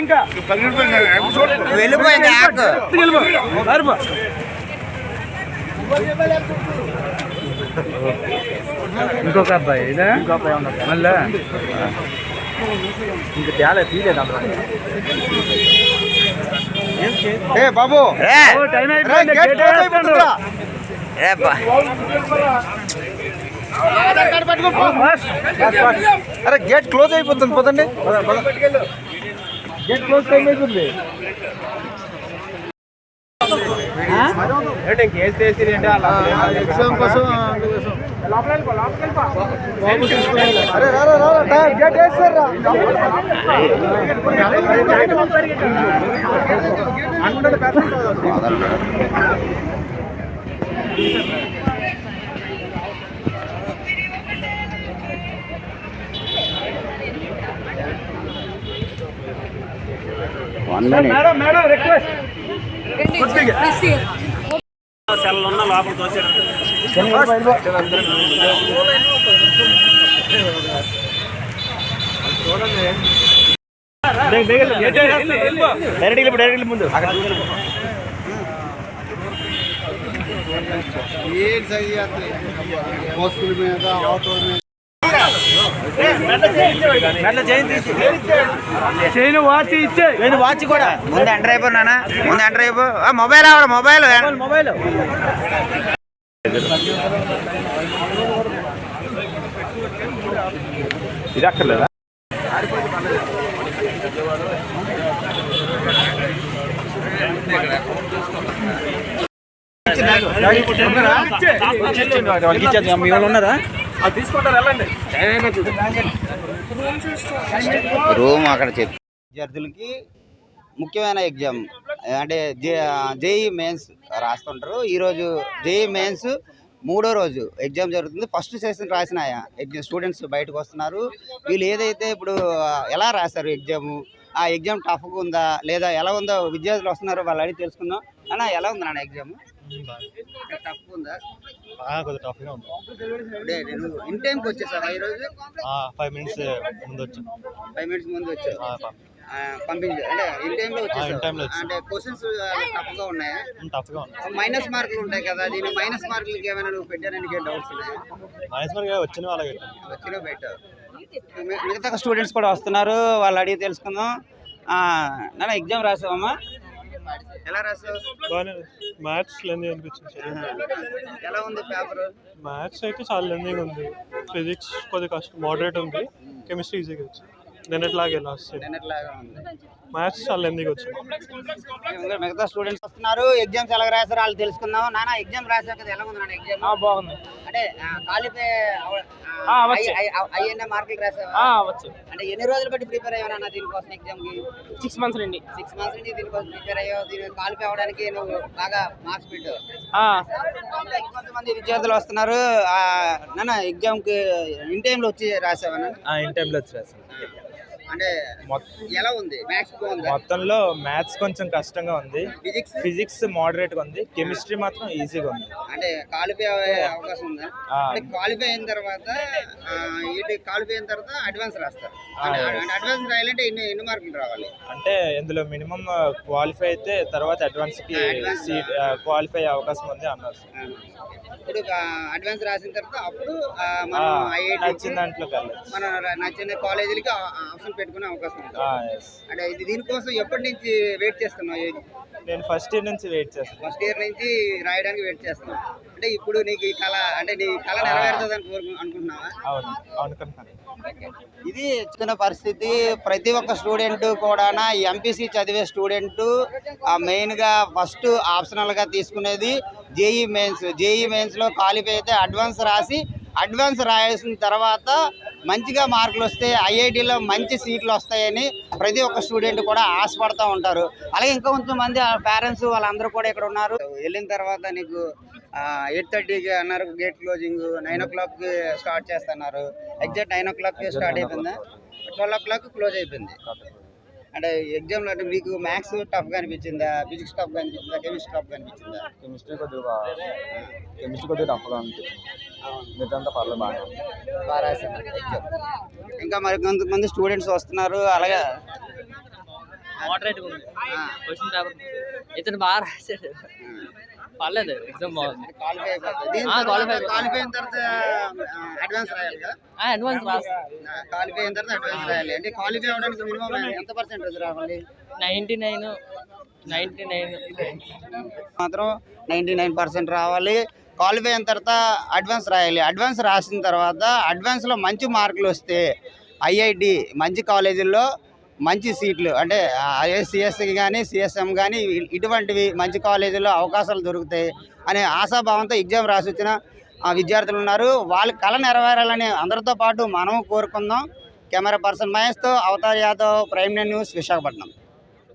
ఇంకా ఇంకొక అబ్బాయి ఇదా మళ్ళా ఇంకా చాలా తీయలేదు బాబు అరే గేట్ క్లోజ్ అయిపోతుంది పోతండి గేట్ క్లోజ్ అయిపోతుంది ఎగ్జామ్ కోసం గేట్ వేస్తారా మేడం రిక్వెస్ట్ సెల్లున్న లోపల దోశారు డైరెక్ట్ ముందు వాచ్ కూడా ముందు ఎంటర్ అయిపోయినా ముందు ఎంటర్ అయిపో మొబైల్ మొబైల్ ఇది అక్కర్లేదా ఉన్నారా రూమ్ అక్కడ చెప్పి విద్యార్థులకి ముఖ్యమైన ఎగ్జామ్ అంటే జేఈ మెయిన్స్ రాస్తుంటారు. ఈరోజు జేఈ మెయిన్స్ 3వ రోజు ఎగ్జామ్ జరుగుతుంది. ఫస్ట్ సెషన్ రాసిన స్టూడెంట్స్ బయటకు వస్తున్నారు. వీళ్ళు ఏదైతే ఇప్పుడు ఎలా రాశారు ఎగ్జాము, ఆ ఎగ్జామ్ టఫ్గా ఉందా లేదా ఎలా ఉందో విద్యార్థులు వస్తున్నారు, వాళ్ళు అడిగి తెలుసుకుందాం. అన్న ఎలా ఉంది నాన్న ఎగ్జామ్? టఫ్ ఉందా? టఫ్గా ఉంది. నేను ఇన్ టైంకి వచ్చేసావా ఈరోజు? 5 minutes ముందు వచ్చాను. 5 minutes ముందు వచ్చావు పంపించారు అంటే ఇన్ టైంలో వచ్చేసావు. అంటే క్వశ్చన్స్ టఫ్గా ఉన్నాయా? టఫ్గా ఉన్నాయి. మైనస్ మార్కులు ఉంటాయి కదా, దీని మైనస్ మార్కులకి ఏమైనా నువ్వు పెట్టారని డౌట్స్ ఉన్నాయా? మైనస్ మార్కులు వచ్చిన వాళ్ళకి పెట్టావు. మిగతా స్టూడెంట్స్ కూడా వస్తున్నారు, వాళ్ళు అడిగి తెలుసుకుందాం. నాన్న ఎగ్జామ్ రాసావమ్మా? ఎలా రాసావు? మ్యాథ్స్ లెంది అనిపించింది. ఎలా ఉంది పేపర్? మ్యాథ్స్ అయితే చాలా లెందిగా ఉంది. ఫిజిక్స్ కొద్దిగా కష్టం, మోడరేట్ ఉంది. కెమిస్ట్రీ ఈజీగా వచ్చింది. నిన్నట్లాగే లాస్ట్ మ్యాథ్స్ చాలా లెందిగా వచ్చింది. మిగతా స్టూడెంట్స్ వస్తున్నారు, ఎగ్జామ్స్ ఎలా రాసారు వాళ్ళు తెలుసుకుందాం. నాన్న ఎగ్జామ్ రాసావు కదా, ఎలా ఉంది నాన్న ఎగ్జామ్? బాగుంది. అంటే క్వాలిఫై అయ్యే మార్కులు రాసావా? అంటే ఎన్ని రోజులు బట్టి ప్రిపేర్ అయ్యావన్నా దీనికోసం ఎగ్జామ్ కి? 6 months నుండి. 6 months నుండి దీనికోసం ప్రిపేర్ అయ్యావు. దీన్ని క్వాలిఫై అవ్వడానికి నువ్వు బాగా మార్క్స్ పెట్టావు. కొంతమంది విద్యార్థులు వస్తున్నారు. నాన్న ఎగ్జామ్ కి ఇన్ టైంలో వచ్చి రాసావా? ఇన్ టైంలో వచ్చి రాసాను. అంటే ఎలా ఉంది? మ్యాథ్స్ బాగుంది. మొత్తంలో మ్యాథ్స్ కొంచెం కష్టంగా ఉంది. ఫిజిక్స్ మోడరేట్ గా ఉంది. కెమిస్ట్రీ మాత్రం ఈజీగా ఉంది. అంటే క్వాలిఫై అయ్యే అవకాశం ఉందా? క్వాలిఫై అయిన తర్వాత అడ్వాన్స్ రాస్తారు. అడ్వాన్స్ రాయాలంటే ఎన్ని మార్కులు రావాలి? అంటే ఇందులో మినిమం క్వాలిఫై అయితే తర్వాత అడ్వాన్స్ కి సీట్ క్వాలిఫై అయ్యే అవకాశం ఉంది అన్నారు. ఇప్పుడు అడ్వాన్స్ రాసిన తర్వాత అప్పుడు నచ్చిన దాంట్లో మనం నచ్చిన కాలేజీలకి ఆప్షన్ పెట్టుకునే అవకాశం ఉంది. అంటే దీనికోసం ఎప్పటి నుంచి వెయిట్ చేస్తున్నావు? నేను ఫస్ట్ ఇయర్ నుంచి వెయిట్ చేస్తాను. ఫస్ట్ ఇయర్ నుంచి రాయడానికి వెయిట్ చేస్తున్నావు. అంటే ఇప్పుడు నీకు ఈ కళ అంటే నీ కళ నెరవేరుతుంది అనుకుంటున్నావా? అవును అనుకుంటున్నాను. ఇది చిన్న పరిస్థితి. ప్రతి ఒక్క స్టూడెంట్ కూడా ఎంపీసీ చదివే స్టూడెంట్ మెయిన్గా ఫస్ట్ ఆప్షనల్గా తీసుకునేది జేఈ మెయిన్స్. జేఈ మెయిన్స్లో క్వాలిఫై అయితే అడ్వాన్స్ రాయాల్సిన తర్వాత మంచిగా మార్కులు వస్తే ఐఐటీలో మంచి సీట్లు వస్తాయని ప్రతి ఒక్క స్టూడెంట్ కూడా ఆశపడుతూ ఉంటారు. అలాగే ఇంకా కొంతమంది పేరెంట్స్ వాళ్ళందరూ కూడా ఇక్కడ ఉన్నారు. వెళ్ళిన తర్వాత నీకు 8:30కి అన్నారు గేట్ క్లోజింగ్, 9 o'clock స్టార్ట్ చేస్తున్నారు. ఎగ్జాక్ట్ 9 o'clock స్టార్ట్ అయిపోయిందా? 12 o'clock క్లోజ్ అయిపోయింది. అంటే ఎగ్జామ్లో అంటే మీకు మ్యాథ్స్ టఫ్గా అనిపించిందా, ఫిజిక్స్ టఫ్గా అనిపించిందా, కెమిస్ట్రీ టఫ్గా అనిపించిందా? కెమిస్ట్రీ కొద్దిగా టఫ్గా అనిపించింది. మిగతా పర్లేదు బాగా రాశాను ఎగ్జామ్. ఇంకా మరి కొంతమంది స్టూడెంట్స్ వస్తున్నారు. అలాగే మోడరేట్ ఉంది క్వశ్చన్ పేపర్. ఇతను బాగా రాశాడు, పర్లేదు ఎగ్జామ్ బాగుంది. క్వాలిఫై అయిపోతుంది. qualify. క్వాలిఫై అయిన తర్వాత అడ్వాన్స్ రాయాలి కదా. అడ్వాన్స్ రాస్తా. క్వాలిఫై అయిన తర్వాత అడ్వాన్స్ రాయాలి. అంటే క్వాలిఫై అవ్వడానికి మినిమం ఎంత పర్సెంటేజ్ రావాలి? 99 మాత్రం 99% రావాలి. క్వాలిఫై అయిన తర్వాత అడ్వాన్స్ రాయాలి. అడ్వాన్స్ రాసిన తర్వాత అడ్వాన్స్లో మంచి మార్కులు వస్తే ఐఐటి మంచి కాలేజీల్లో మంచి సీట్లు అంటే ఐఏసిఎస్కి కానీ సిఎస్ఎం కానీ ఇటువంటివి మంచి కాలేజీల్లో అవకాశాలు దొరుకుతాయి అనే ఆశాభావంతో ఎగ్జామ్ రాసి వచ్చిన విద్యార్థులు ఉన్నారు. వాళ్ళ కళ నెరవేరాలని అందరితో పాటు మనం కోరుకుందాం. కెమెరా పర్సన్ మహేష్తో అవతార్ యాదవ్, ప్రైమ్ న్యూస్, విశాఖపట్నం.